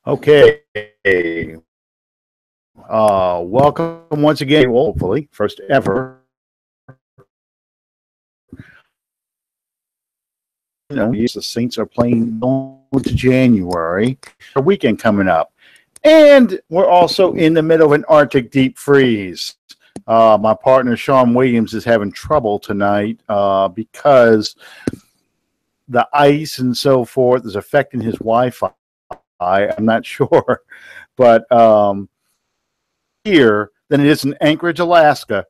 Okay. Welcome once again, hopefully, first ever. The Saints are playing into January, a weekend coming up. And we're also in the middle of an Arctic deep freeze. My partner, Sean Williams, is having trouble tonight because the ice and so forth is affecting his Wi-Fi. I'm not sure. But here than it is in Anchorage, Alaska,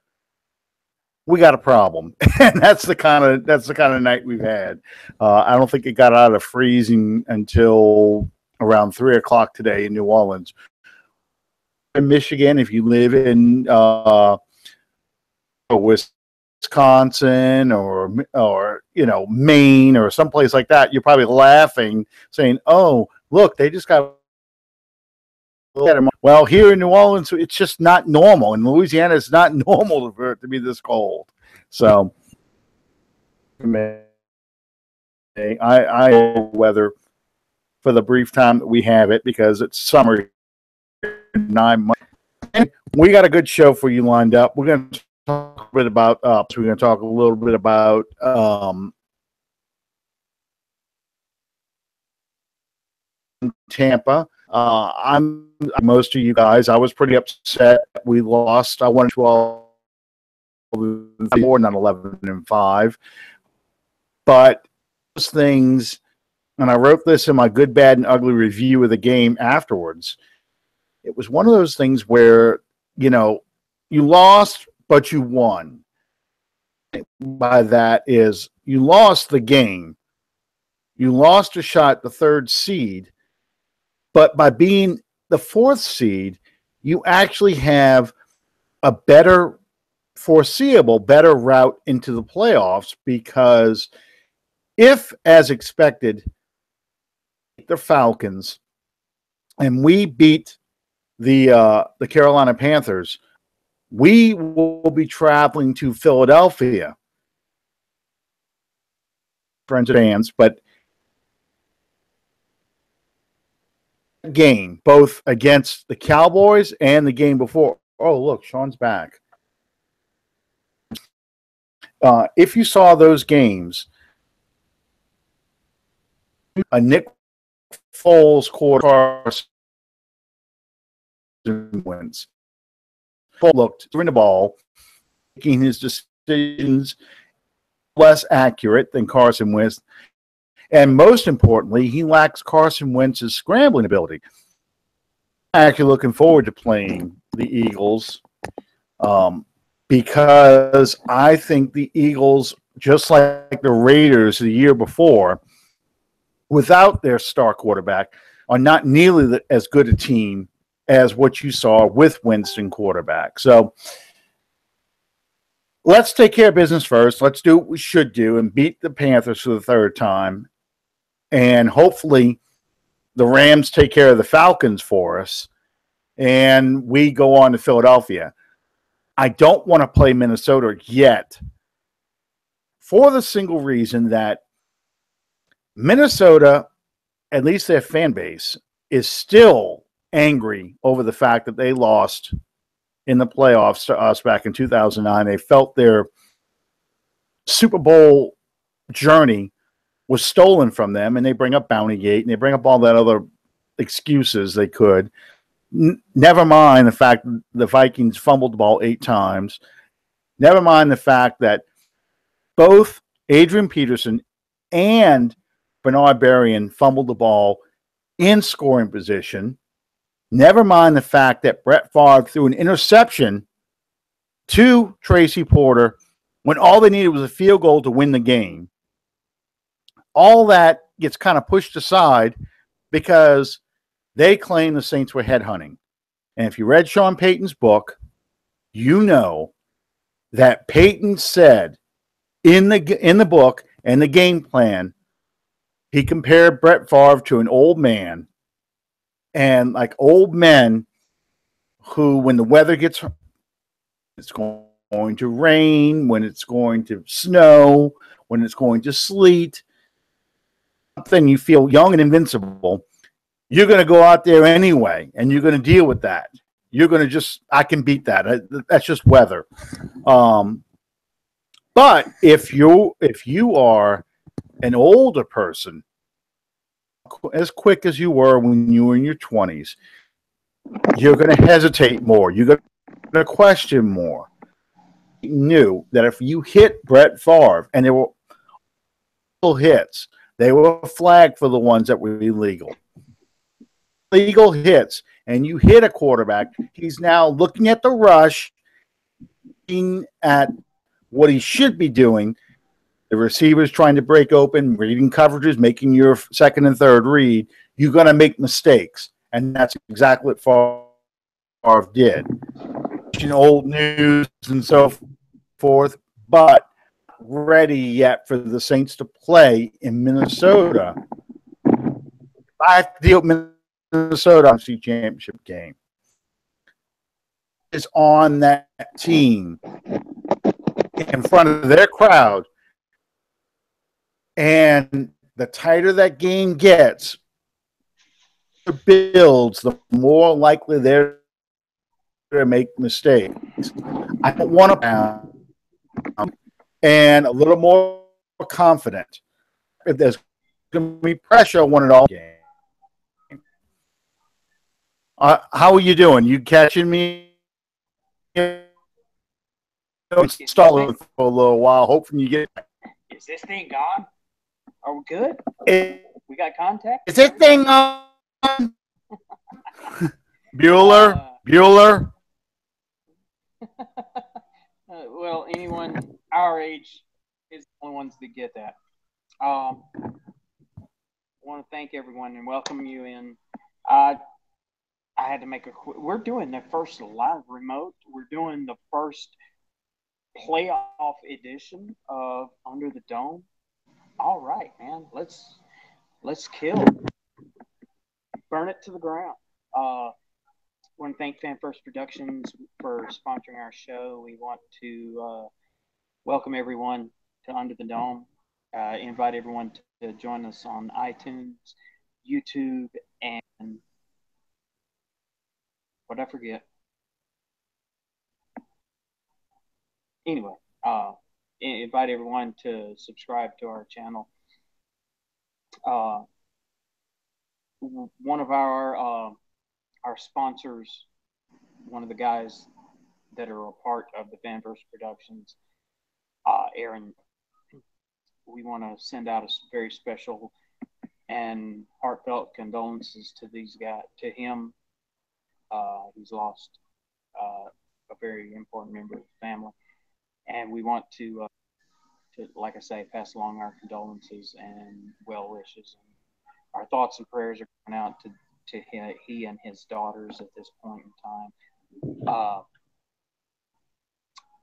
we got a problem, and that's the kind of night we've had. I don't think it got out of freezing until around 3 o'clock today in New Orleans. In Michigan, if you live in Wisconsin or Maine or someplace like that, you're probably laughing, saying, "Oh, look, they just got." Well, here in New Orleans, it's just not normal. In Louisiana, it's not normal for it to be this cold. So, I weather for the brief time that we have it because it's summer 9 months. And we got a good show for you lined up. We're going to talk a bit about ups. We're going to talk a little bit about Tampa. I'm most of you guys. I was pretty upset. We lost. I won 12 more, not 11-5. But those things, and I wrote this in my good, bad, and ugly review of the game afterwards. It was one of those things where you lost, but you won. By that is you lost the game. You lost a shot, the third seed. But by being the fourth seed, you actually have a better route into the playoffs because if, as expected, the Falcons and we beat the Carolina Panthers, we will be traveling to Philadelphia. Friends and fans, but game, both against the Cowboys and the game before. Oh, look, Sean's back. If you saw those games, a Nick Foles quarter wins. Foles looked throwing the ball, making his decisions less accurate than Carson Wentz. And most importantly, he lacks Carson Wentz's scrambling ability. I'm actually looking forward to playing the Eagles because I think the Eagles, just like the Raiders the year before, without their star quarterback, are not nearly as good a team as what you saw with Winston quarterback. So let's take care of business first. Let's do what we should do and beat the Panthers for the third time. And hopefully the Rams take care of the Falcons for us, and we go on to Philadelphia. I don't want to play Minnesota yet for the single reason that Minnesota, at least their fan base, is still angry over the fact that they lost in the playoffs to us back in 2009. They felt their Super Bowl journey was stolen from them, and they bring up Bountygate, and they bring up all that other excuses they could. Never mind the fact that the Vikings fumbled the ball 8 times. Never mind the fact that both Adrian Peterson and Bernard Berrien fumbled the ball in scoring position. Never mind the fact that Brett Favre threw an interception to Tracy Porter when all they needed was a field goal to win the game. All that gets kind of pushed aside because they claim the Saints were headhunting. And if you read Sean Payton's book, you know that Payton said in the book and the game plan, he compared Brett Favre to an old man. And like old men who, when the weather gets, it's going to rain, when it's going to snow, when it's going to sleet, then you feel young and invincible. you're going to go out there anyway, and you're going to deal with that. You're going to just, I can beat that. That's just weather. But if you are an older person, as quick as you were when you were in your 20s, you're going to hesitate more. You're going to question more. You knew that if you hit Brett Favre, and there were hits, they were flagged for the ones that were illegal. Legal hits, and you hit a quarterback, he's now looking at the rush, looking at what he should be doing. The receiver's trying to break open, reading coverages, making your second and third read. You're going to make mistakes, and that's exactly what Favre did. Old news and so forth, but ready yet for the Saints to play in Minnesota. I have to deal with Minnesota NFC Championship game. Is on that team in front of their crowd. And the tighter that game gets, the builds, the more likely they're to make mistakes. I don't want to pound and a little more confident. If there's going to be pressure, I want it all game. How are you doing? You catching me? Stalling for a little while, hoping you get. Is this thing gone? Are we good? We got contact? Is this thing on? Bueller? Well, anyone our age is the only ones that get that. I want to thank everyone and welcome you in. I had to make we're doing the first live remote. We're doing the first playoff edition of Under the Dome. All right, man. Let's kill. Burn it to the ground. I want to thank Fan First Productions for sponsoring our show. We want to welcome everyone to Under the Dome. Invite everyone to join us on iTunes, YouTube, and what I forget. Anyway, invite everyone to subscribe to our channel. One of our sponsors, one of the guys that are a part of the Fan First Productions, Aaron, we want to send out a very special and heartfelt condolences to to him. He's lost a very important member of the family, and we want to, like I say, pass along our condolences and well wishes. And our thoughts and prayers are going out to he and his daughters at this point in time.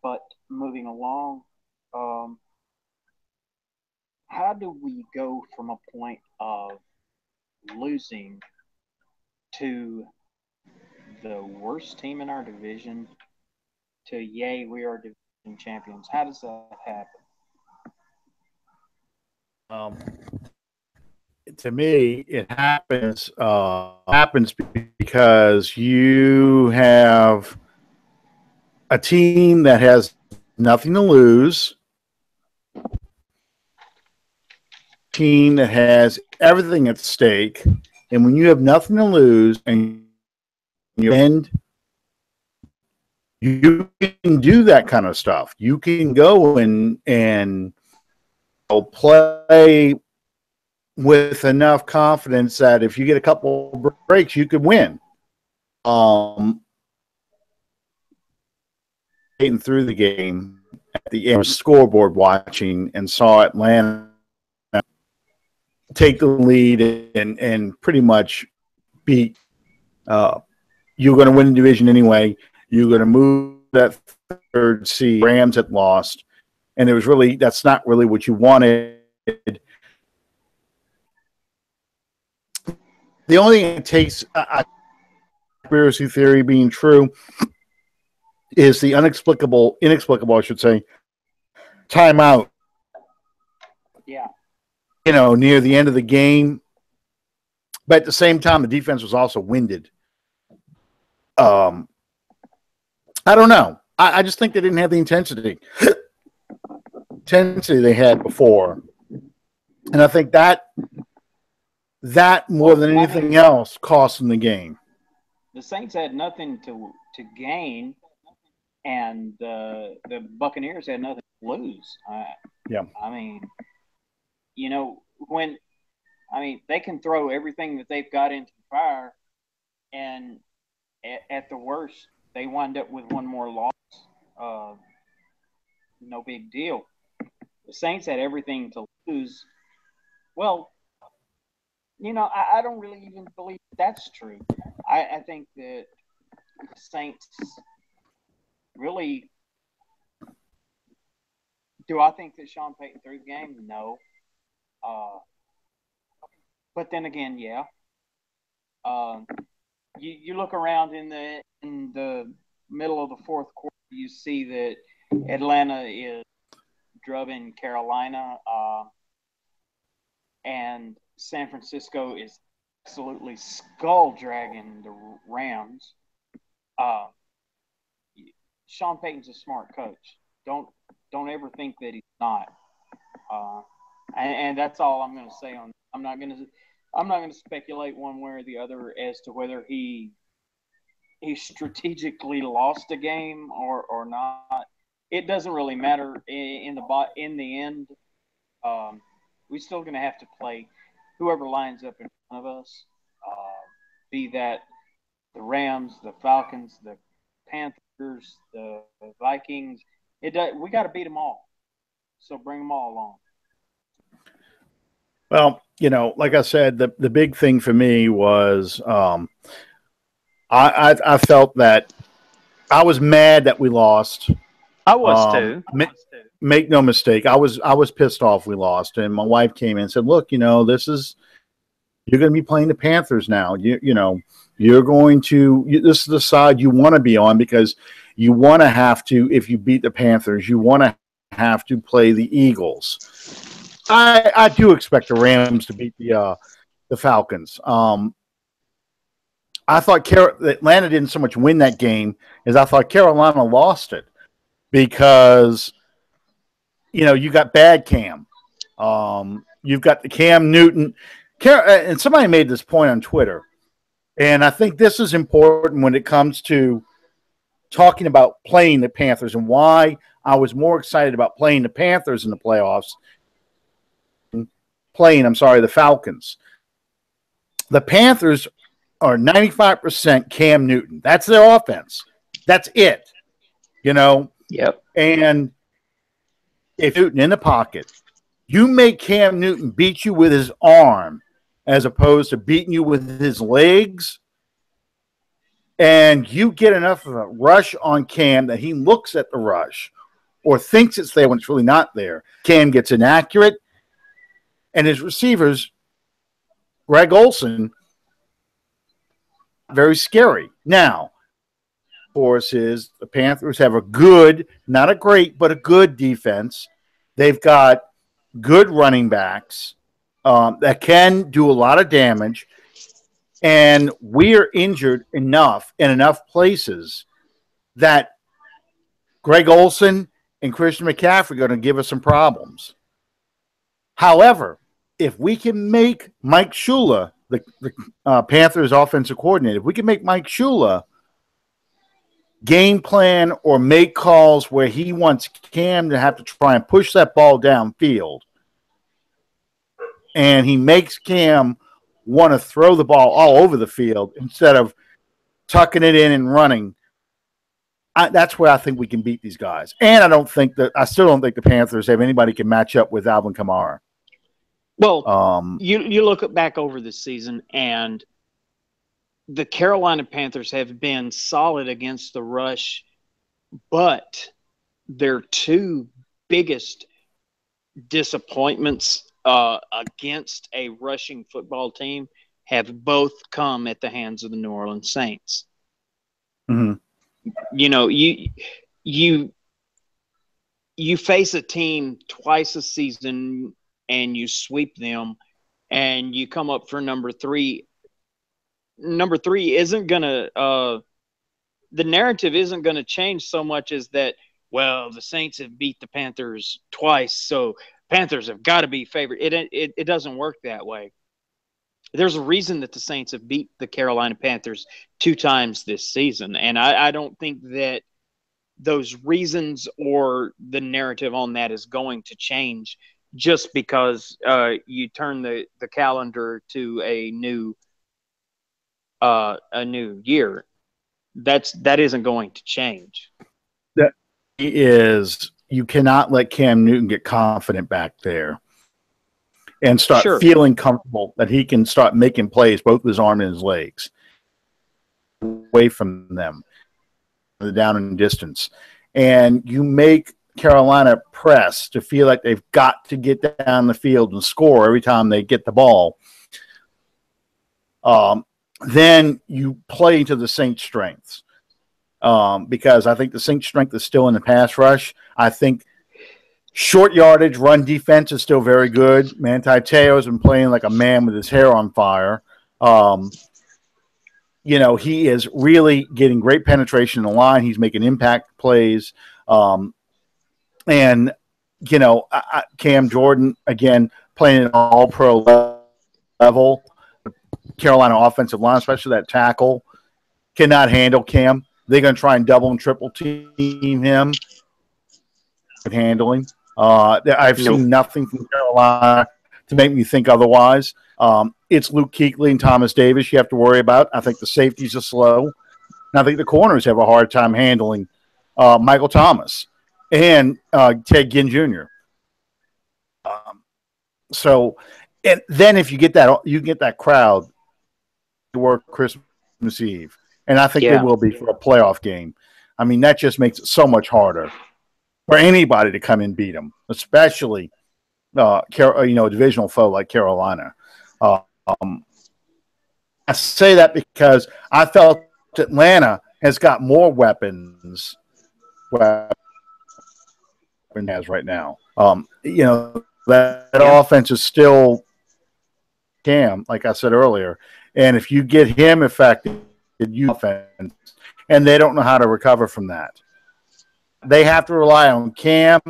But moving along, how do we go from a point of losing to the worst team in our division to, yay, we are division champions? How does that happen? To me, it happens because you have a team that has nothing to lose, team that has everything at stake, and when you have nothing to lose and you end, you can do that kind of stuff. You can go and play with enough confidence that if you get a couple breaks, you could win. Through the game at the end, scoreboard watching, and saw Atlanta take the lead and pretty much beat. You're going to win the division anyway. You're going to move that third seed. Rams had lost, and it was really, that's not really what you wanted. The only thing it takes, conspiracy theory being true, is the inexplicable, I should say, timeout. Yeah. Near the end of the game, But at the same time, the defense was also winded. I don't know. I just think they didn't have the intensity they had before. And I think that more than anything else cost them the game. The Saints had nothing to gain, and the Buccaneers had nothing to lose. Yeah. I mean, they can throw everything that they've got into the fire, and at the worst, they wind up with one more loss. No big deal. The Saints had everything to lose. Well, I don't really even believe that's true. I think that the Saints really – do I think that Sean Payton threw the game? No. But then again, yeah. You look around in the middle of the fourth quarter, you see that Atlanta is drubbing Carolina, and San Francisco is absolutely skull-dragging the Rams. Sean Payton's a smart coach. Don't ever think that he's not. And that's all I'm going to say on. I'm not going to speculate one way or the other as to whether he strategically lost a game or not. It doesn't really matter in the end. We're still going to have to play whoever lines up in front of us, be that the Rams, the Falcons, the Panthers, the Vikings. We got to beat them all. So bring them all along. Well, like I said, the big thing for me was I felt that I was mad that we lost. I was too. Make no mistake, I was pissed off we lost, and my wife came in and said, "Look, this is you're going to be playing the Panthers now. You're going to this is the side you want to be on because you want to have to if you beat the Panthers, you want to have to play the Eagles." I do expect the Rams to beat the Falcons. I thought Atlanta didn't so much win that game as I thought Carolina lost it because, you got bad Cam. You've got the Cam Newton. And somebody made this point on Twitter, and I think this is important when it comes to talking about playing the Panthers and why I was more excited about playing the Panthers in the playoffs the Falcons. The Panthers are 95% Cam Newton. That's their offense. That's it. Yep. And if Newton in the pocket, you make Cam Newton beat you with his arm as opposed to beating you with his legs, and you get enough of a rush on Cam that he looks at the rush or thinks it's there when it's really not there. Cam gets inaccurate, and his receivers, Greg Olsen, very scary. Now, of course, the Panthers have a good, not a great, but a good defense. They've got good running backs that can do a lot of damage, and we're injured enough in enough places that Greg Olsen and Christian McCaffrey are going to give us some problems. However, if we can make Mike Shula, the Panthers offensive coordinator, if we can make Mike Shula game plan or make calls where he wants Cam to have to try and push that ball downfield, and he makes Cam want to throw the ball all over the field instead of tucking it in and running, that's where I think we can beat these guys. And I still don't think the Panthers have anybody can match up with Alvin Kamara. Well, you look back over this season, and the Carolina Panthers have been solid against the rush, but their two biggest disappointments against a rushing football team have both come at the hands of the New Orleans Saints. Mm-hmm. You face a team twice a season and you sweep them and you come up for number 3 number 3 isn't going to the narrative isn't going to change so much as that, well, the Saints have beat the Panthers twice, so Panthers have got to be favored. It doesn't work that way. There's a reason that the Saints have beat the Carolina Panthers 2 times this season, and I don't think that those reasons or the narrative on that is going to change just because you turn the calendar to a new year. That isn't going to change. That is, you cannot let Cam Newton get confident back there and start feeling comfortable that he can start making plays, both with his arm and his legs, away from them, the down and distance. And you make Carolina press to feel like they've got to get down the field and score every time they get the ball. Then you play to the Saints' strengths, because I think the Saints' strength is still in the pass rush. I think short yardage run defense is still very good. Manti Te'o's been playing like a man with his hair on fire. He is really getting great penetration in the line. He's making impact plays. Cam Jordan, again, playing at all-pro level. Carolina offensive line, especially that tackle, cannot handle Cam. They're going to try and double and triple team him. Handling. I've seen nothing from Carolina to make me think otherwise. It's Luke Kuechly and Thomas Davis you have to worry about. I think the safeties are slow. And I think the corners have a hard time handling Michael Thomas and Ted Ginn Jr. And then if you get that crowd to work Christmas Eve, and I think they will be for a playoff game. I mean, that just makes it so much harder for anybody to come and beat them, especially a divisional foe like Carolina. I say that because I felt Atlanta has got more weapons has right now. That offense is still Cam, like I said earlier. And if you get him affected, you offense, and they don't know how to recover from that. They have to rely on Cam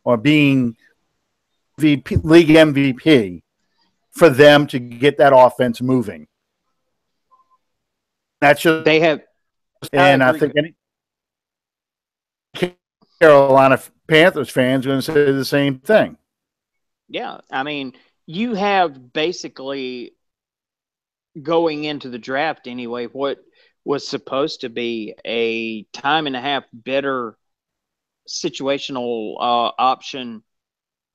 or being league MVP for them to get that offense moving. That's just they have, and I think any Carolina Panthers fans are going to say the same thing. Yeah, I mean, you have basically going into the draft anyway what was supposed to be a time and a half better situational option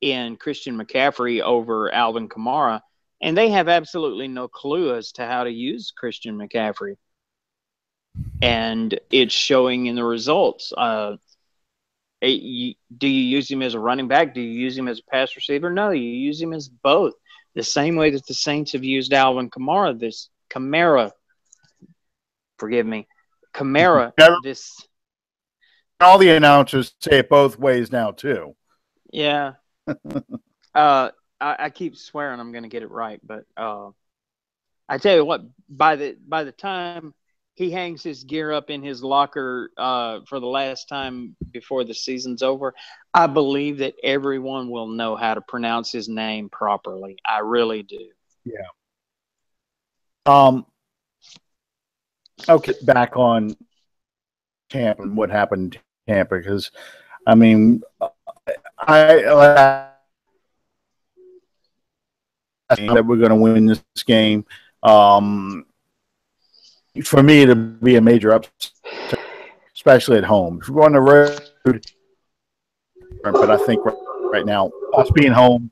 in Christian McCaffrey over Alvin Kamara, and they have absolutely no clue as to how to use Christian McCaffrey. And it's showing in the results. Do you use him as a running back? Do you use him as a pass receiver? No, you use him as both. The same way that the Saints have used Alvin Kamara, all the announcers say it both ways now too. Yeah. I keep swearing I'm going to get it right, but I tell you what, by the time he hangs his gear up in his locker for the last time before the season's over, I believe that everyone will know how to pronounce his name properly. I really do. Yeah. Okay, back on Tampa and what happened in Tampa, because I mean, that we're going to win this game. For me, it'll be a major upset, especially at home. If we're on the road, but I think right now, us being home,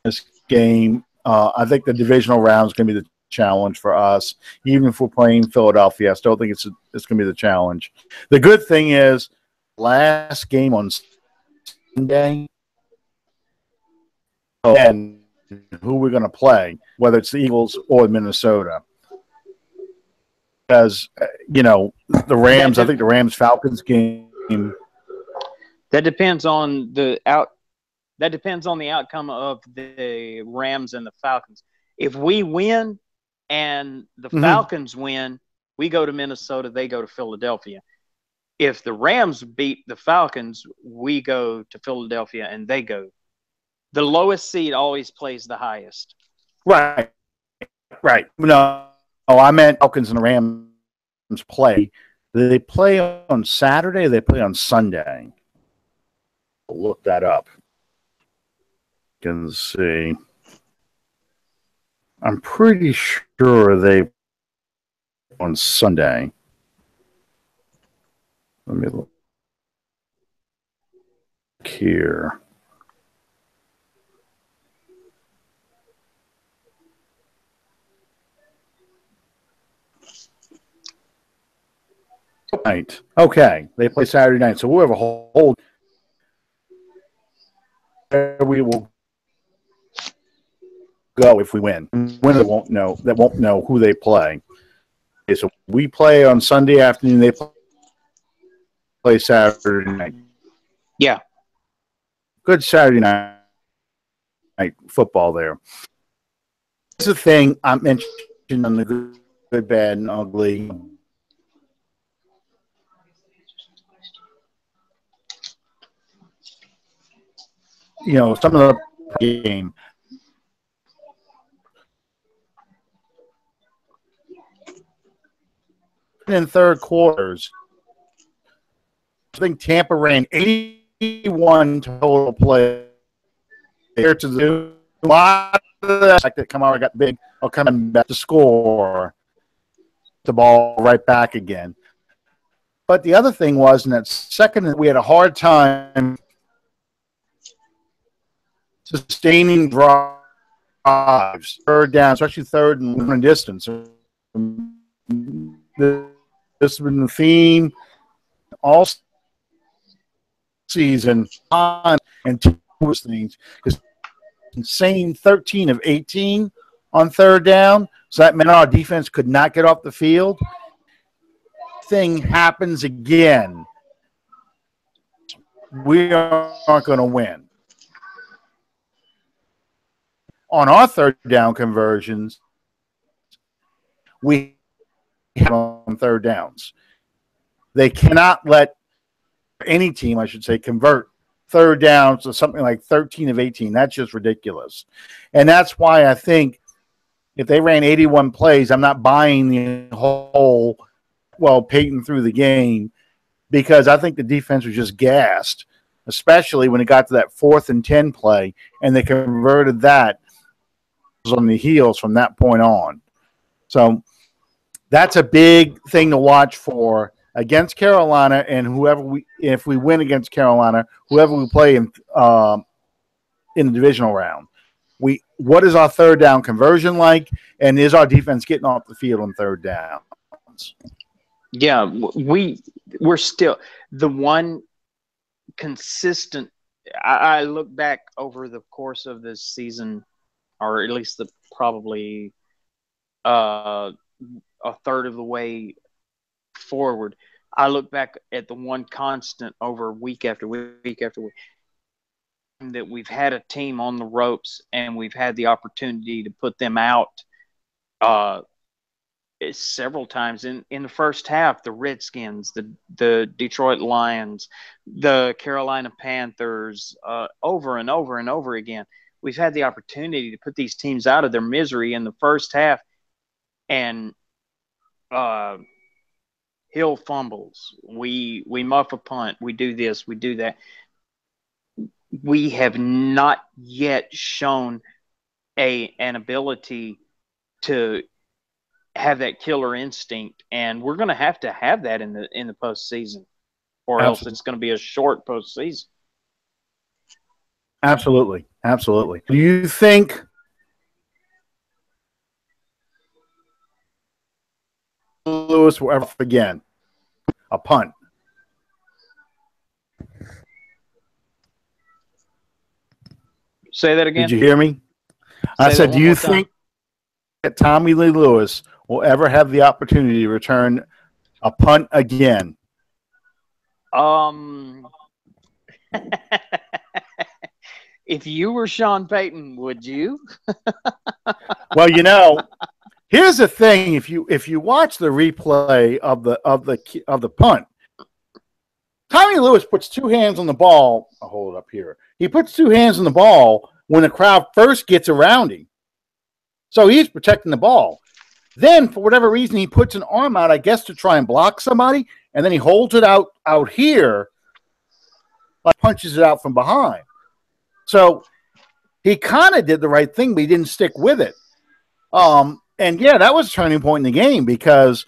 this game, I think the divisional round is going to be the challenge for us. Even if we're playing Philadelphia, I still think it's going to be the challenge. The good thing is, last game on Sunday, and who we're going to play, whether it's the Eagles or Minnesota. Because, the Rams, I think the Rams-Falcons game. That depends on the outcome of the Rams and the Falcons. If we win and the Falcons win, we go to Minnesota, they go to Philadelphia. If the Rams beat the Falcons, we go to Philadelphia and they go. The lowest seed always plays the highest. Right. No, I meant Falcons and the Rams play. Do they play on Saturday or they play on Sunday? We'll look that up. Can see. I'm pretty sure they on Sunday. Let me look here. Night. Okay, they play Saturday night, so we'll have a whole. We will go if we win. Winner won't know. That won't know who they play. Okay, so we play on Sunday afternoon. They play Saturday night. Yeah, good Saturday night football there. This is the thing I mentioned on the good, bad, and ugly. You know, some of the game. In third quarters, I think Tampa ran 81 total play. Here to do a lot of that come out, got big, or coming back to score the ball right back again. But the other thing was in that second, we had a hard time sustaining drives, third down, especially third and one distance. This has been the theme all season on and two things because insane 13 of 18 on third down. So that meant our defense could not get off the field. Thing happens again. We aren't going to win. On our third down conversions, we have on third downs. They cannot let any team, I should say, convert third downs to something like 13 of 18. That's just ridiculous. And that's why I think if they ran 81 plays, I'm not buying the whole, well, Peyton threw the game, because I think the defense was just gassed, especially when it got to that 4th and 10 play, and they converted that on the heels from that point on. So that's a big thing to watch for against Carolina, and if we win against Carolina, whoever we play in the divisional round. What is our third down conversion like, and is our defense getting off the field on third downs? Yeah, we're still the one consistent. I look back over the course of this season, or at least probably a third of the way forward. I look back at the one constant over week after week after week, that we've had a team on the ropes and we've had the opportunity to put them out several times in the first half. The Redskins, the Detroit Lions, the Carolina Panthers, over and over and over again. We've had the opportunity to put these teams out of their misery in the first half, and Hill fumbles. We muff a punt. We do this. We do that. We have not yet shown an ability to have that killer instinct, and we're going to have that in the postseason, or else it's going to be a short postseason. Absolutely. Do you think Lewis will ever again a punt? Say that again. Did you hear me? I said, do you think that Tommy Lee Lewis will ever have the opportunity to return a punt again? If you were Sean Payton, would you? Well, here's the thing: if you watch the replay of the punt, Tommy Lewis puts two hands on the ball. I'll hold it up here. He puts two hands on the ball when the crowd first gets around him, so he's protecting the ball. Then, for whatever reason, he puts an arm out, I guess, to try and block somebody, and then he holds it out here, like punches it out from behind. So he kind of did the right thing, but he didn't stick with it. And yeah, that was a turning point in the game because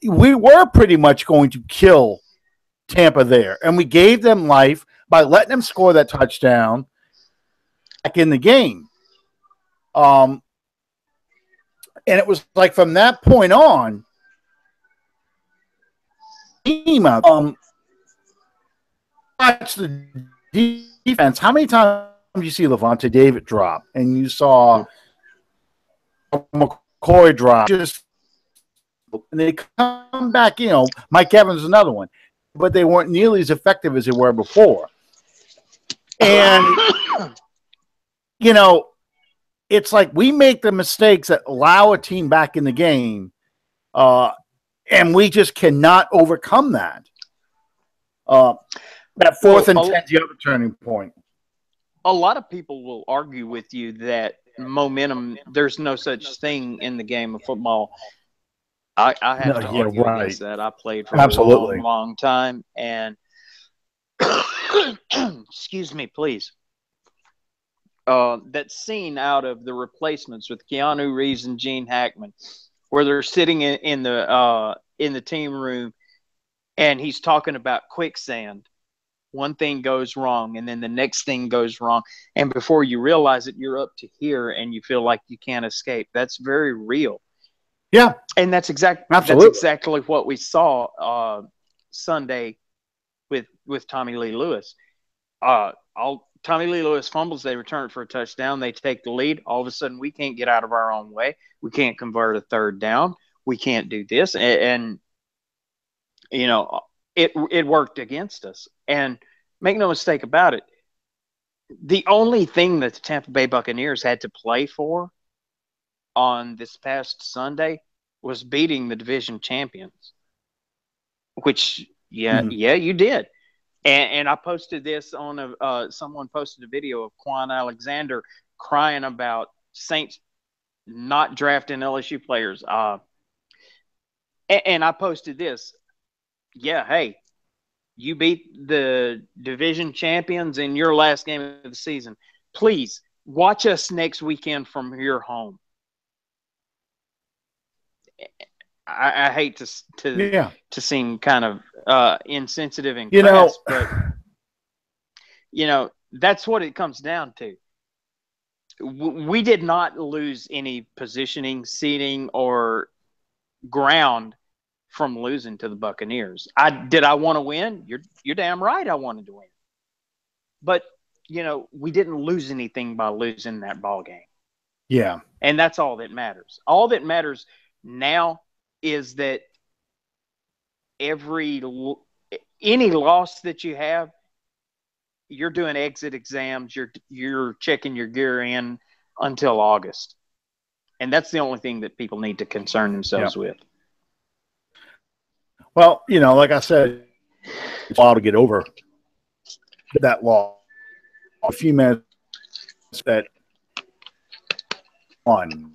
we were pretty much going to kill Tampa there, and we gave them life by letting them score that touchdown back in the game. And it was like from that point on, watch the defense. How many times did you see Levante David drop, and you saw McCoy drop? And they come back. Mike Evans is another one, but they weren't nearly as effective as they were before. And it's like we make the mistakes that allow a team back in the game, and we just cannot overcome that. That fourth and 10 is the other turning point. A lot of people will argue with you that momentum, there's no such thing in the game of football. I have to argue against that. I played for a long, long time, and excuse me, please. That scene out of The Replacements with Keanu Reeves and Gene Hackman, where they're sitting in the team room, and he's talking about quicksand. One thing goes wrong, and then the next thing goes wrong, and before you realize it, you're up to here, and you feel like you can't escape. That's very real. Yeah, and that's exactly what we saw Sunday with Tommy Lee Lewis. Tommy Lee Lewis fumbles, they return it for a touchdown, they take the lead. All of a sudden, we can't get out of our own way. We can't convert a third down. We can't do this. And it worked against us. And make no mistake about it, the only thing that the Tampa Bay Buccaneers had to play for on this past Sunday was beating the division champions, which, you did. And I posted this on someone posted a video of Quan Alexander crying about Saints not drafting LSU players. And I posted this. Yeah, hey, you beat the division champions in your last game of the season. Please watch us next weekend from your home. I hate to seem kind of insensitive and crass, but that's what it comes down to. We did not lose any positioning, seating, or ground from losing to the Buccaneers. Did I want to win? You're damn right I wanted to win. But we didn't lose anything by losing that ball game. Yeah. And that's all that matters. All that matters now is that any loss that you have, you're doing exit exams, you're checking your gear in until August. And that's the only thing that people need to concern themselves with. Well, like I said, it's a while to get over that loss. A few minutes that won.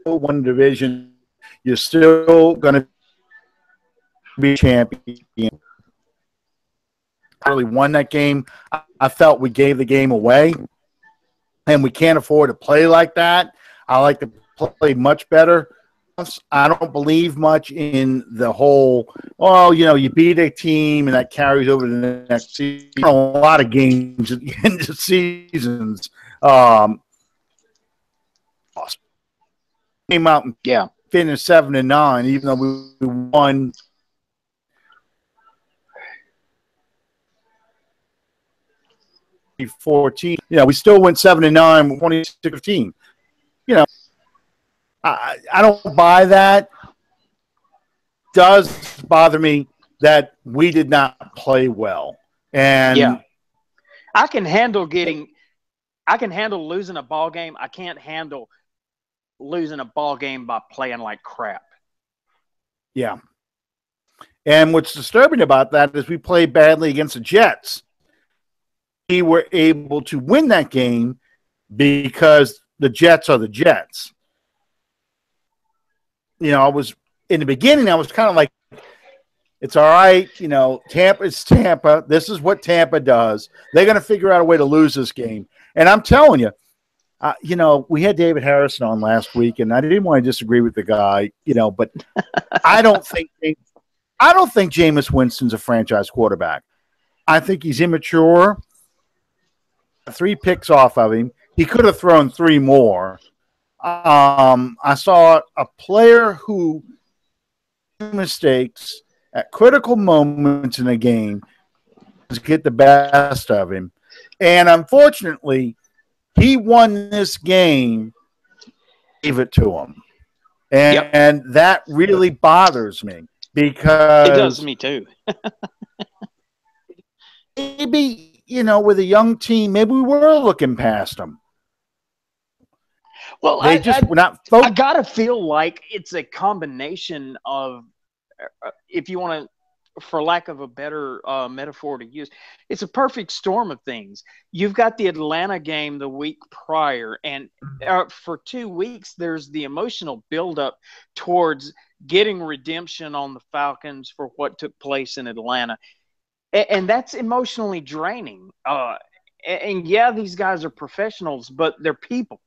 One division, you're still going to be champion. Really won that game. I felt we gave the game away, and we can't afford to play like that. I like to play much better. I don't believe much in the whole, you beat a team and that carries over to the next season. A lot of games at the end of seasons. Came out and finished 7-9, even though we won. We still went 7-9, 26-15. I don't buy that. Does bother me that we did not play well. And I can handle losing a ball game. I can't handle losing a ball game by playing like crap. Yeah. And what's disturbing about that is we played badly against the Jets. We were able to win that game because the Jets are the Jets. I was in the beginning, I was kind of like, it's all right. Tampa's Tampa. This is what Tampa does. They're going to figure out a way to lose this game. And I'm telling you, we had David Harrison on last week, and I didn't want to disagree with the guy, but I don't think Jameis Winston's a franchise quarterback. I think he's immature. 3 picks off of him. He could have thrown 3 more. I saw a player who made mistakes at critical moments in a game to get the best of him. And unfortunately, he won this game, gave it to him. And that really bothers me because it does me too. Maybe, with a young team, maybe we were looking past them. Well, I got to feel like it's a combination of, if you want to, for lack of a better metaphor to use, it's a perfect storm of things. You've got the Atlanta game the week prior, and for 2 weeks, there's the emotional buildup towards getting redemption on the Falcons for what took place in Atlanta. And that's emotionally draining. And yeah, these guys are professionals, but they're people.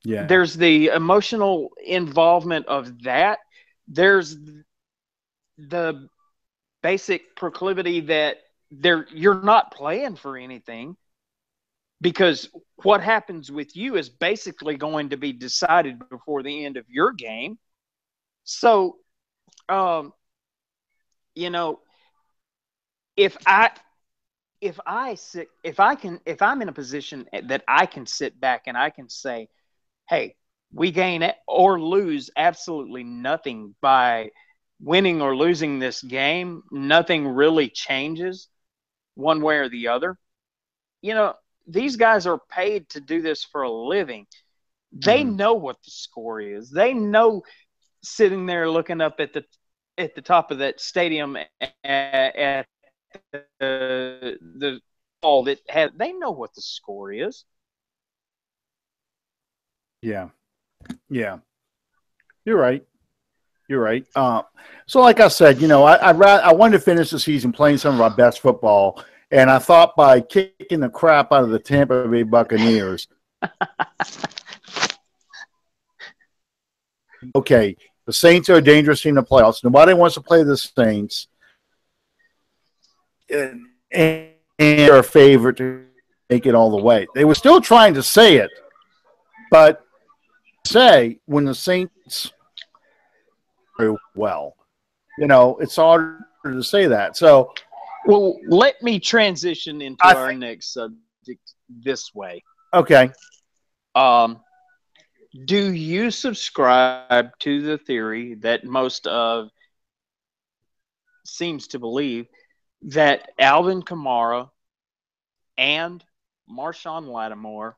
Yeah. There's the emotional involvement of that. There's the basic proclivity that you're not playing for anything, because what happens with you is basically going to be decided before the end of your game. So, if I'm in a position that I can sit back and I can say, hey, we gain or lose absolutely nothing by winning or losing this game. Nothing really changes one way or the other. These guys are paid to do this for a living. They know what the score is. They know, sitting there looking up at the top of that stadium at the ball that had, they know what the score is. Yeah. You're right. So like I said, I wanted to finish the season playing some of our best football, and I thought by kicking the crap out of the Tampa Bay Buccaneers. Okay, the Saints are a dangerous team in the playoffs. Nobody wants to play the Saints, and they're a favorite to make it all the way. They were still trying to say it, but when the Saints very well, it's harder to say that. So, well, let me transition into our next subject this way. Okay. Do you subscribe to the theory that most of seems to believe that Alvin Kamara and Marshawn Lattimore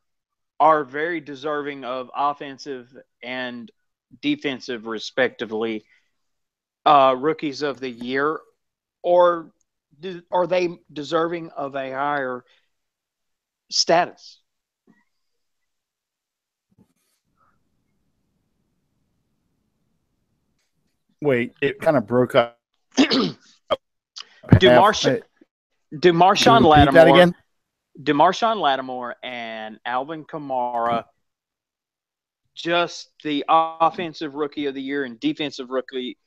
are very deserving of offensive and defensive, respectively, rookies of the year, or are they deserving of a higher status? Wait, it kind of broke up. Do Marshawn Lattimore and Alvin Kamara just the offensive rookie of the year and defensive rookie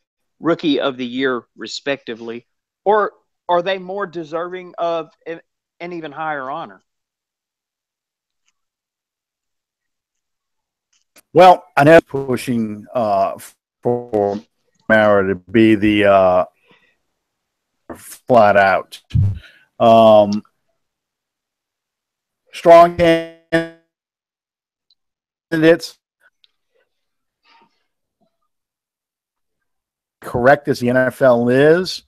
of the year, respectively, or are they more deserving of an even higher honor? Well, I know pushing for Mara to be the flat out strong candidates. correct as the NFL is,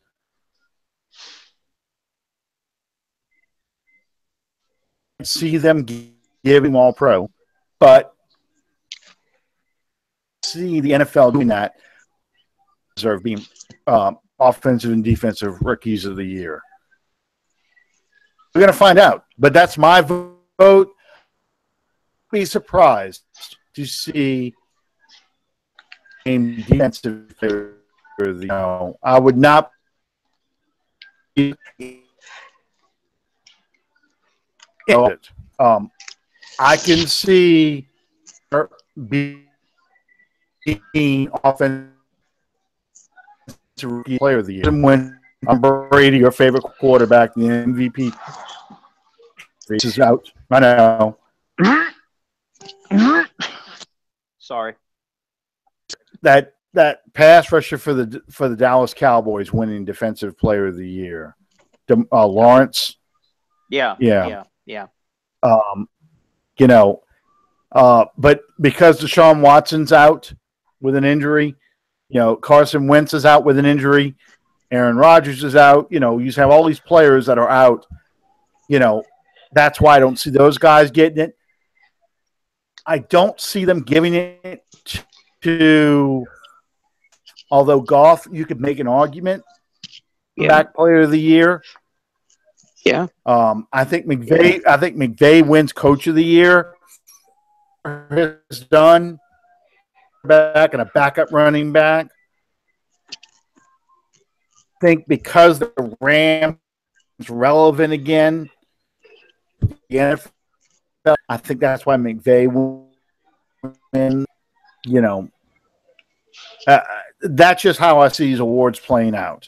see them giving him all pro, but see the NFL doing that deserve being offensive and defensive rookies of the year. We're going to find out, but that's my vote. Be surprised to see a defensive player. I would not be it. I can see her being offensive player of the year. When Brady, your favorite quarterback, the MVP, is out. I know. Sorry. That pass rusher for the Dallas Cowboys winning Defensive Player of the Year, Lawrence. Yeah. But because Deshaun Watson's out with an injury, Carson Wentz is out with an injury, Aaron Rodgers is out. You have all these players that are out. That's why I don't see those guys getting it. I don't see them giving it to, although Goff, you could make an argument, back player of the year. Yeah. I think McVay wins coach of the year. Has done back and a backup running back. I think because the Rams relevant again, the NFL, I think that's why McVay will win. That's just how I see these awards playing out.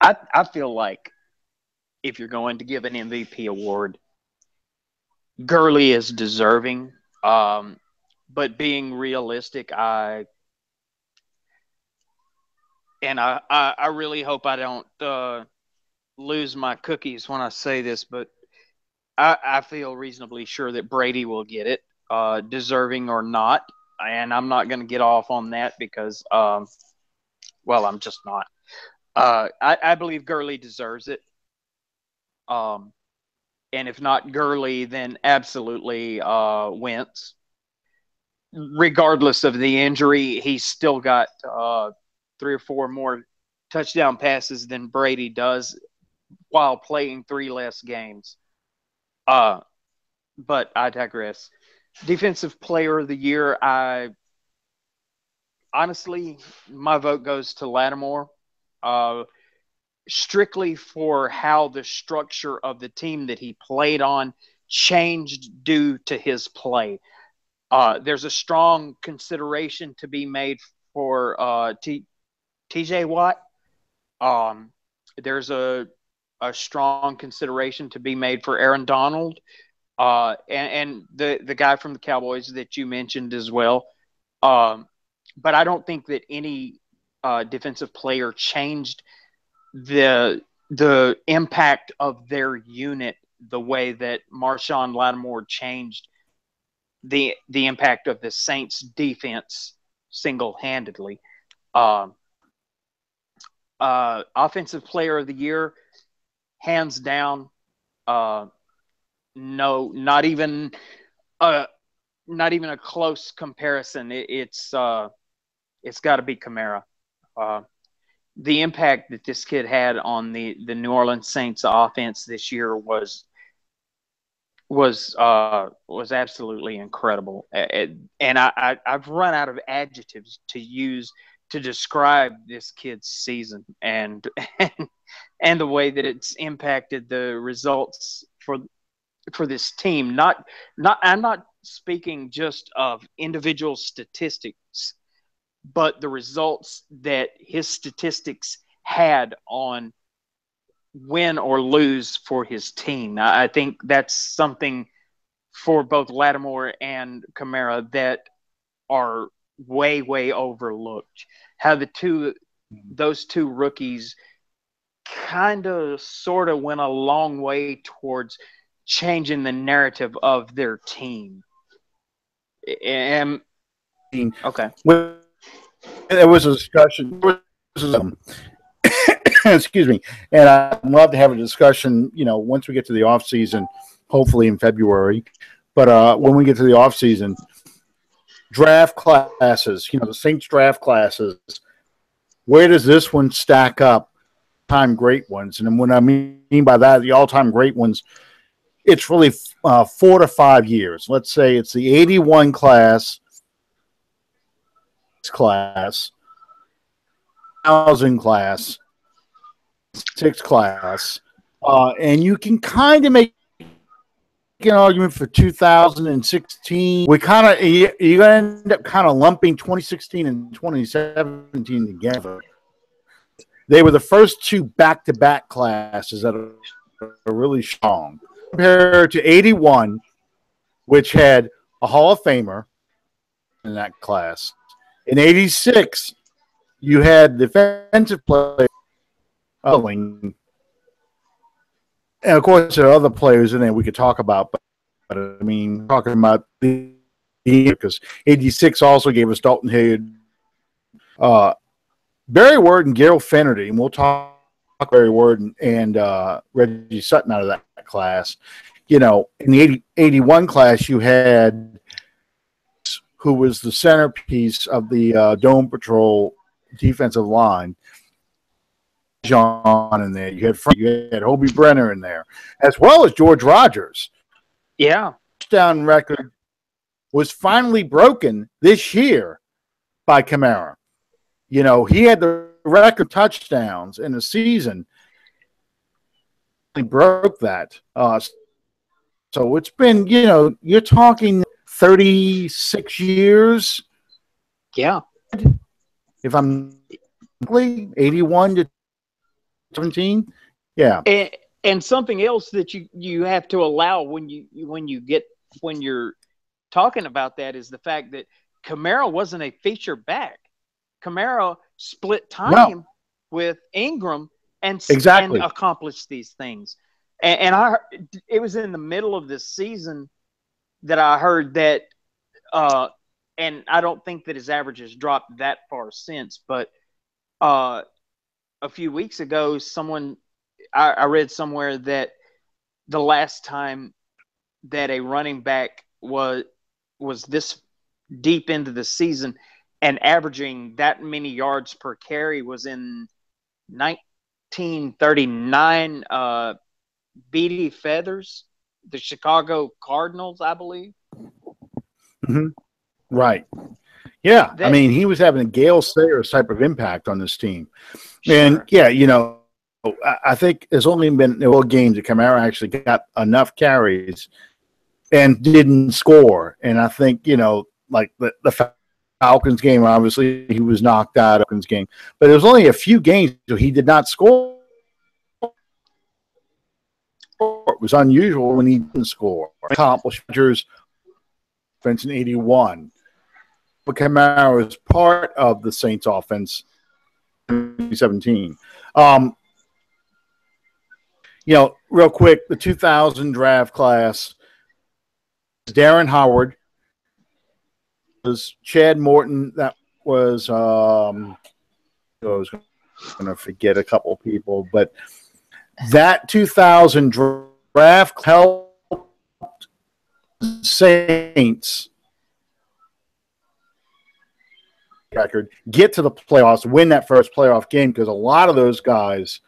I feel like if you're going to give an MVP award, Gurley is deserving. But being realistic, I really hope I don't lose my cookies when I say this, but I feel reasonably sure that Brady will get it, deserving or not. And I'm not going to get off on that because, I'm just not. I believe Gurley deserves it. And if not Gurley, then absolutely Wentz. Regardless of the injury, he's still got 3 or 4 more touchdown passes than Brady does while playing 3 less games. But I digress. Defensive Player of the Year, honestly, my vote goes to Lattimore. Strictly for how the structure of the team that he played on changed due to his play. There's a strong consideration to be made for TJ Watt. There's a strong consideration to be made for Aaron Donald, and the guy from the Cowboys that you mentioned as well. But I don't think that any defensive player changed the impact of their unit the way that Marshawn Lattimore changed the impact of the Saints defense single-handedly. Offensive Player of the Year, hands down. No, not even a close comparison. It's got to be Kamara. The impact that this kid had on the New Orleans Saints offense this year was absolutely incredible. And I've run out of adjectives to use to describe this kid's season and the way that it's impacted the results for this team. I'm not speaking just of individual statistics, but the results that his statistics had on win or lose for his team. I think that's something for both Lattimore and Kamara that are way, way overlooked. How those two rookies kind of sort of went a long way towards changing the narrative of their team. And okay. there was a discussion. Excuse me. And I'd love to have a discussion, once we get to the off season, hopefully in February. But when we get to the off season, draft classes, the Saints draft classes, where does this one stack up? Time great ones. And what I mean by that, the all-time great ones, it's really 4 to 5 years. Let's say it's the 81 class, 1,000 class, 6 class, and you can kind of make an argument for 2016. You're going to end up kind of lumping 2016 and 2017 together. They were the first 2 back-to-back classes that are really strong. Compared to 81, which had a Hall of Famer in that class. In 86, you had defensive players. And of course, there are other players in there we could talk about. But I mean, talking about the because 86 also gave us Dalton Hilliard, Barry Ward, and Gerald Finnerty. And we'll talk Barry Ward and Reggie Sutton out of that class. In the 81 class, you had who was the centerpiece of the Dome Patrol defensive line, John in there. You had Hobie Brenner in there, as well as George Rogers. Yeah. Touchdown record was finally broken this year by Kamara. He had the record touchdowns in the season. He broke that. So it's been, you're talking 36 years. Yeah. If I'm 81 to 17. Yeah. And something else that you have to allow when you're talking about that is the fact that Kamara wasn't a feature back. Kamara split time with Ingram and accomplished these things. And it was in the middle of this season that I heard that, and I don't think that his average has dropped that far since, but a few weeks ago, I read somewhere that the last time that a running back was this deep into the season and averaging that many yards per carry was in 1939. Beatty Feathers, the Chicago Cardinals, I believe. Mm-hmm. Right. Yeah. I mean, he was having a Gale Sayers type of impact on this team. Sure. And, I think there's only been games that Kamara actually got enough carries and didn't score. And I think, like the Falcons game, obviously, he was knocked out of the Falcons game. But there was only a few games where he did not score. It was unusual when he didn't score. Accomplished offense in 81. But Kamara was part of the Saints offense in 2017. Real quick, the 2000 draft class, Darren Howard, was Chad Morton. That was, I was going to forget a couple people, but that 2000 draft helped Saints record get to the playoffs, win that first playoff game, because a lot of those guys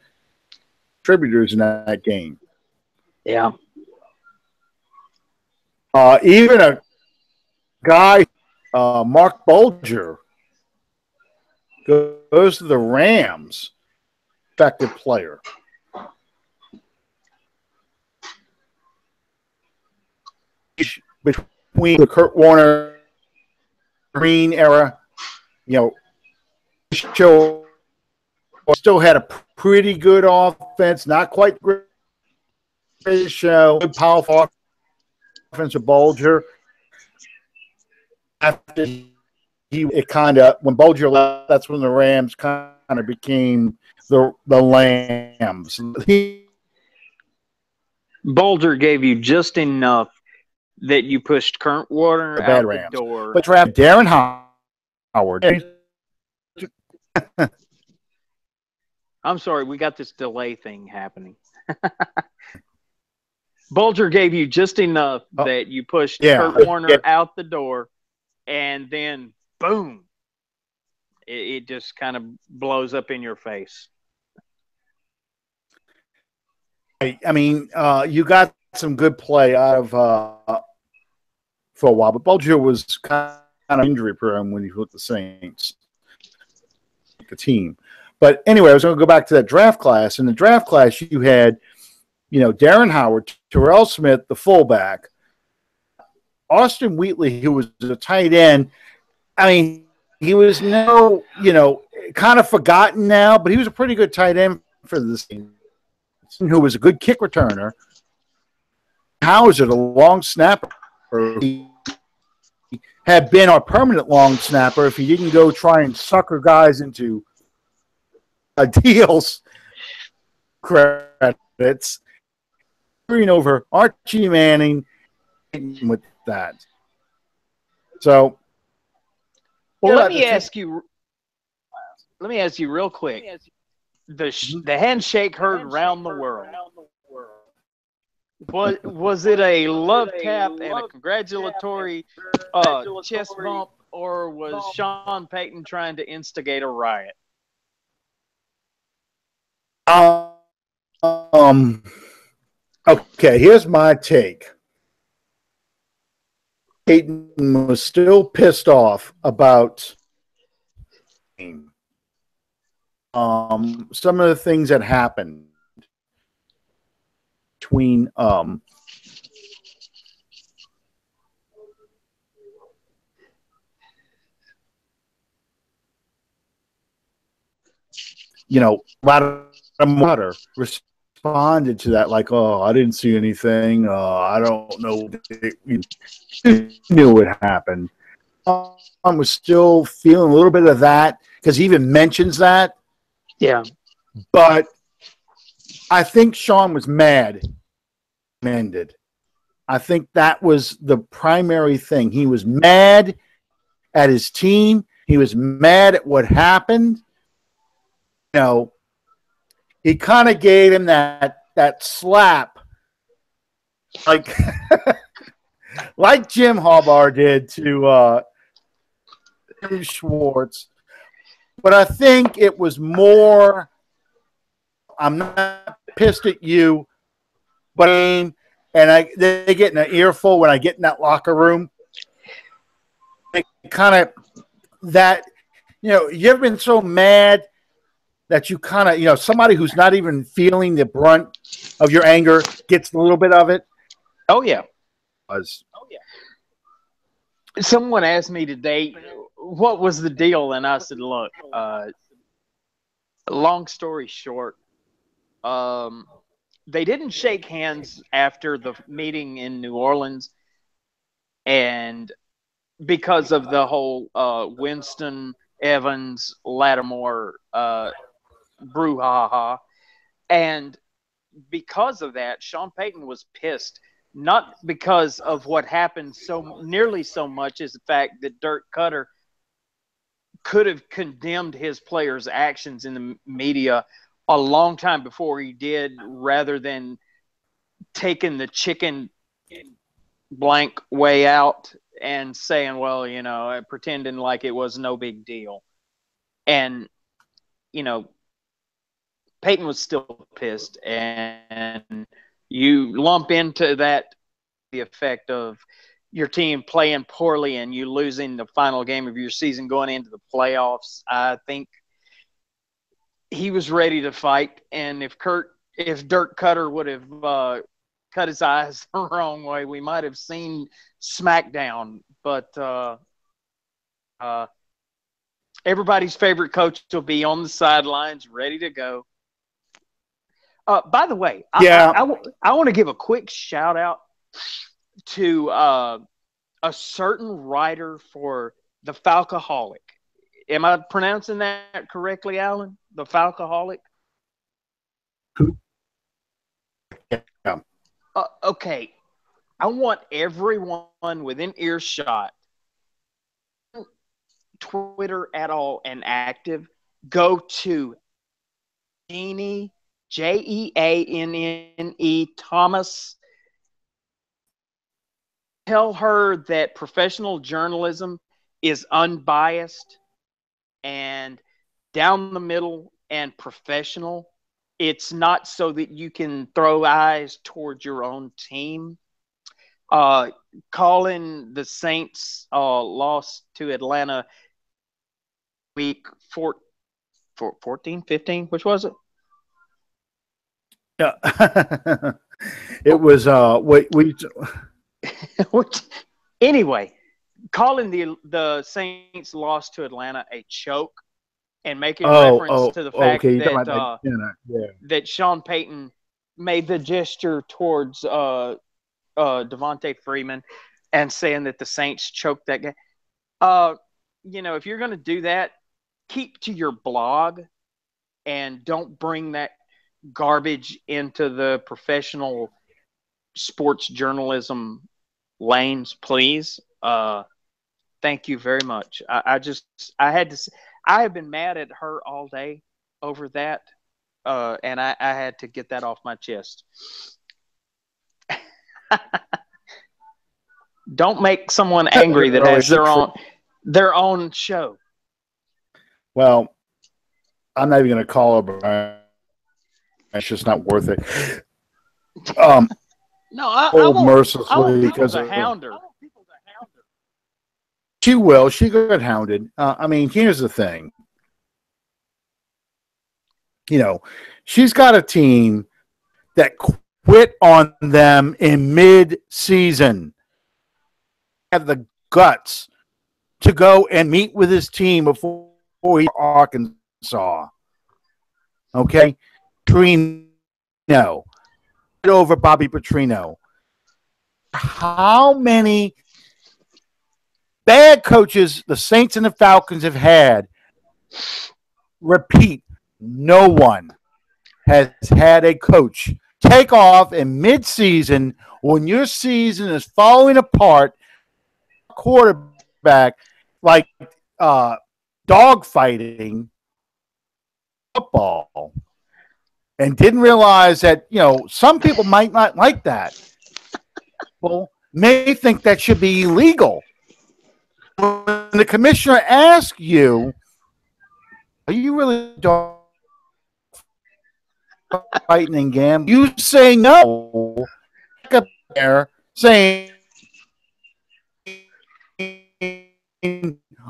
contributors in that game. Yeah. Even a guy, Mark Bulger, goes to the Rams, effective player. Between the Kurt Warner Green era, still had a pretty good offense, not quite great show, good powerful offensive Bulger. After when Bulger left, that's when the Rams kind of became the Lambs. Bulger gave you just enough that you pushed Kurt Warner out the door. But draft Darren Howard, I'm sorry, we got this delay thing happening. Bulger gave you just enough that you pushed Kurt Warner out the door, and then boom, it just kind of blows up in your face. I mean, you got some good play out of for a while, but Bulger was kind of injury prone when he was with the Saints, the team. But anyway, I was going to go back to that draft class. In the draft class, you had, Darren Howard, Terrell Smith, the fullback, Austin Wheatley, who was a tight end. I mean, he was now, kind of forgotten now, but he was a pretty good tight end for the Saints, who was a good kick returner. Hauser, the long snapper, he had been our permanent long snapper if he didn't go try and sucker guys into deals. Credits. Over Archie Manning with that. So, let me ask you real quick. The handshake heard around the world. Was it a love tap and a congratulatory chest bump, or was Sean Payton trying to instigate a riot? Okay, here's my take. Payton was still pissed off about some of the things that happened between Water responded to that like, "Oh, I didn't see anything. I don't know." Knew what happened. I was still feeling a little bit of that because he even mentions that. Yeah. But I think Sean was mad. Ended. I think that was the primary thing. He was mad at his team. He was mad at what happened. He kind of gave him that slap, like Jim Harbaugh did to Jim Schwartz. But I think it was more, I'm not pissed at you, but they get an earful when I get in that locker room. They kind of that, you ever been so mad that you kind of, somebody who's not even feeling the brunt of your anger gets a little bit of it? Oh, yeah. Someone asked me today, what was the deal? And I said, look, long story short, they didn't shake hands after the meeting in New Orleans. And because of the whole Winston, Evans, Lattimore brouhaha. And because of that, Sean Payton was pissed, not because of what happened nearly so much as the fact that Dirk Cutter could have condemned his players' actions in the media a long time before he did, rather than taking the chicken blank way out and saying, well, pretending like it was no big deal. And, Peyton was still pissed, and you lump into that the effect of your team playing poorly and you losing the final game of your season going into the playoffs. I think he was ready to fight, and if Dirk Cutter would have cut his eyes the wrong way, we might have seen SmackDown. But everybody's favorite coach will be on the sidelines, ready to go. By the way, I want to give a quick shout out to a certain writer for The Falcoholic. Am I pronouncing that correctly, Alan? The Falcoholic? Yeah. Okay. I want everyone within earshot, Twitter at all and active, go to Jeannie, Jeanne Thomas. Tell her that professional journalism is unbiased and down the middle and professional. It's not so that you can throw eyes towards your own team. Calling the Saints loss to Atlanta week 14, 15, which was it? Yeah. It was Anyway, calling the Saints loss to Atlanta a choke and making reference to the fact okay. that Sean Payton made the gesture towards Devontae Freeman and saying that the Saints choked that game. If you're going to do that, keep to your blog and don't bring that garbage into the professional sports journalism lanes, please. Thank you very much. I have been mad at her all day over that, and I had to get that off my chest. Don't make someone angry that has their own show. Well, I'm not even going to call her, but it's just not worth it. No, I won't. Mercilessly I won't because of hound her. She will. She got hounded. I mean, here's the thing. She's got a team that quit on them in mid-season. Have the guts to go and meet with his team before he Arkansas. Okay? Petrino. Over Bobby Petrino. How many bad coaches the Saints and the Falcons have had? Repeat, no one has had a coach take off in mid-season when your season is falling apart, quarterback, like dog fighting football, and didn't realize that, some people might not like that. Well, may think that should be illegal. When the commissioner asks you, are you really dog fighting and gambling? You say no. Up there saying,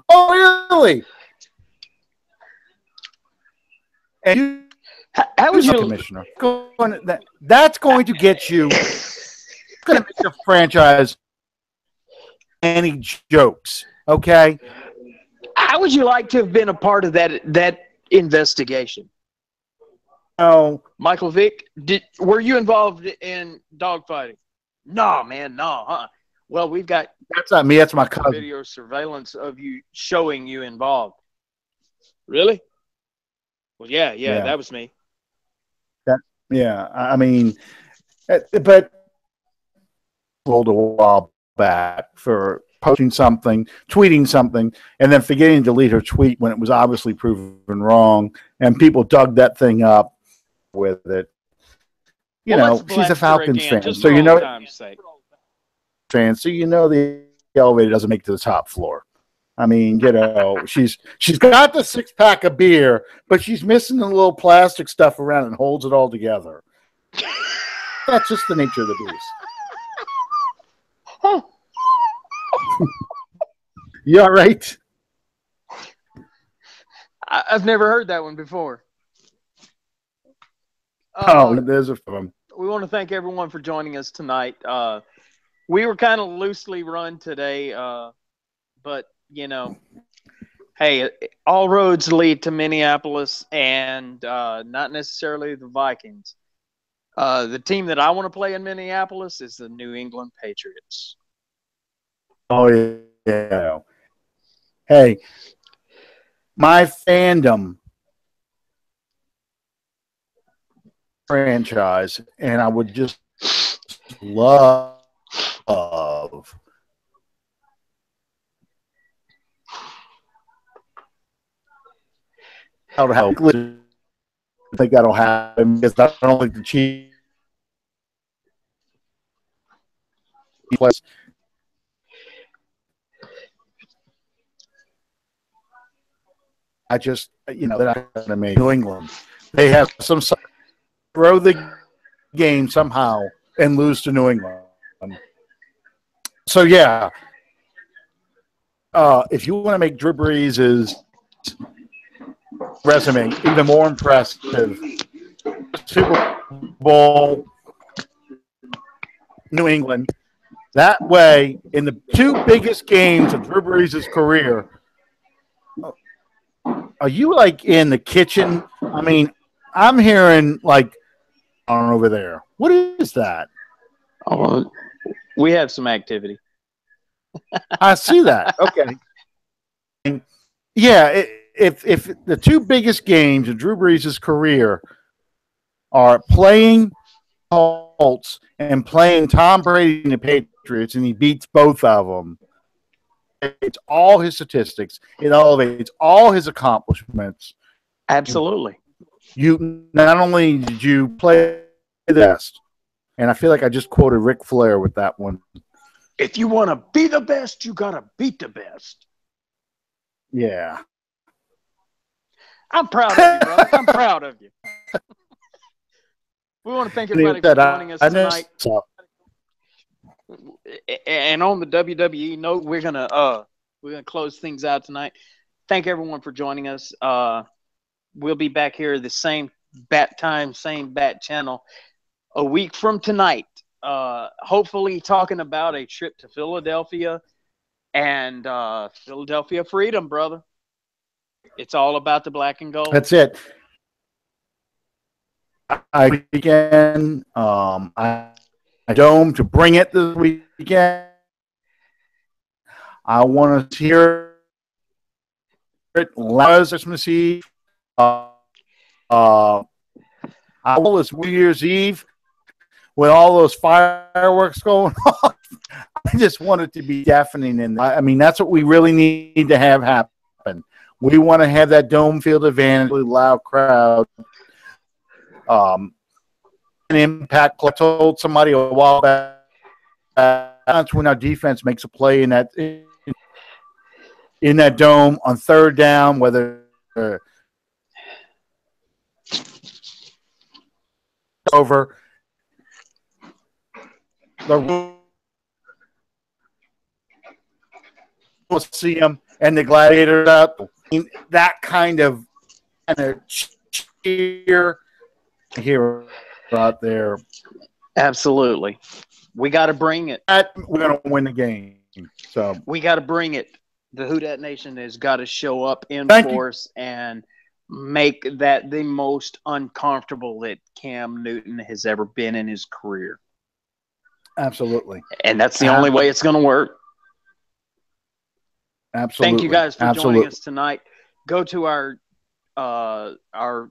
oh, really? And you, how would you, commissioner? That's going to get you. Going to make the franchise any jokes, okay? How would you like to have been a part of that investigation? Oh, Michael Vick, were you involved in dogfighting? No, man, no. Huh? Well, we've got that's not me. That's my cousin. Video surveillance of you showing you involved. Really? Well, yeah, that was me. I mean, but rolled a while back for posting something, tweeting something, and then forgetting to delete her tweet when it was obviously proven wrong, and people dug that thing up with it. She's a Falcons fan, so the elevator doesn't make it to the top floor. I mean, she's got the 6-pack of beer, but she's missing the little plastic stuff around and holds it all together. That's just the nature of the beast. You all right? I've never heard that one before. There's a film. We want to thank everyone for joining us tonight. We were kind of loosely run today, but hey, all roads lead to Minneapolis, and not necessarily the Vikings. The team that I want to play in Minneapolis is the New England Patriots. Oh, yeah. Hey, my fandom franchise, and I would just love how think that'll happen because I don't think the Chiefs players. I just, they're not going to make New England. They have some throw the game somehow and lose to New England. So, yeah, if you want to make Drew Brees' resume even more impressive, Super Bowl, New England, that way, in the two biggest games of Drew Brees' career, are you like in the kitchen? I mean, I'm hearing like on over there. What is that? Oh, we have some activity. I see that. Okay. Yeah, if the two biggest games of Drew Brees' career are playing Colts and playing Tom Brady and the Patriots, and he beats both of them, it's all his statistics. It elevates all his accomplishments. Absolutely. You not only did you play the best, and I feel like I just quoted Ric Flair with that one. If you want to be the best, you got to beat the best. Yeah. I'm proud of you, brother. I'm proud of you. We want to thank everybody for joining us tonight. And on the WWE note, we're gonna close things out tonight. Thank everyone for joining us. We'll be back here the same bat time, same bat channel a week from tonight. Hopefully talking about a trip to Philadelphia and Philadelphia freedom, brother. It's all about the black and gold. That's it. I weekend. I dome to bring it this weekend. I want to hear it loud as Christmas Eve. I will this New Year's Eve with all those fireworks going off. I just want it to be deafening. And I mean, that's what we really need to have happen. We want to have that dome field advantage, really loud crowd. An impact. I told somebody a while back. That's when our defense makes a play in that dome on third down, whether over the we'll see them and the gladiators up. That kind of cheer here out there. Absolutely. We got to bring it. We're going to win the game. So we got to bring it. The Who Dat Nation has got to show up in force and make that the most uncomfortable that Cam Newton has ever been in his career. Absolutely. And that's the only way it's going to work. Absolutely. Thank you guys for joining us tonight. Go to our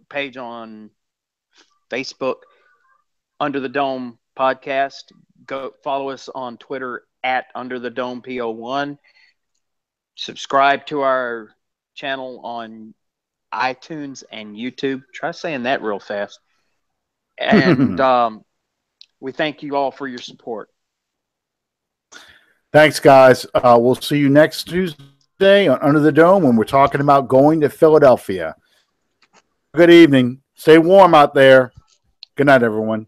page on Facebook, Under the Dome Podcast. Go follow us on Twitter at Under the Dome PO1. Subscribe to our channel on iTunes and YouTube. Try saying that real fast. And we thank you all for your support. Thanks, guys. We'll see you next Tuesday on Under the Dome when we're talking about going to Philadelphia. Good evening. Stay warm out there. Good night, everyone.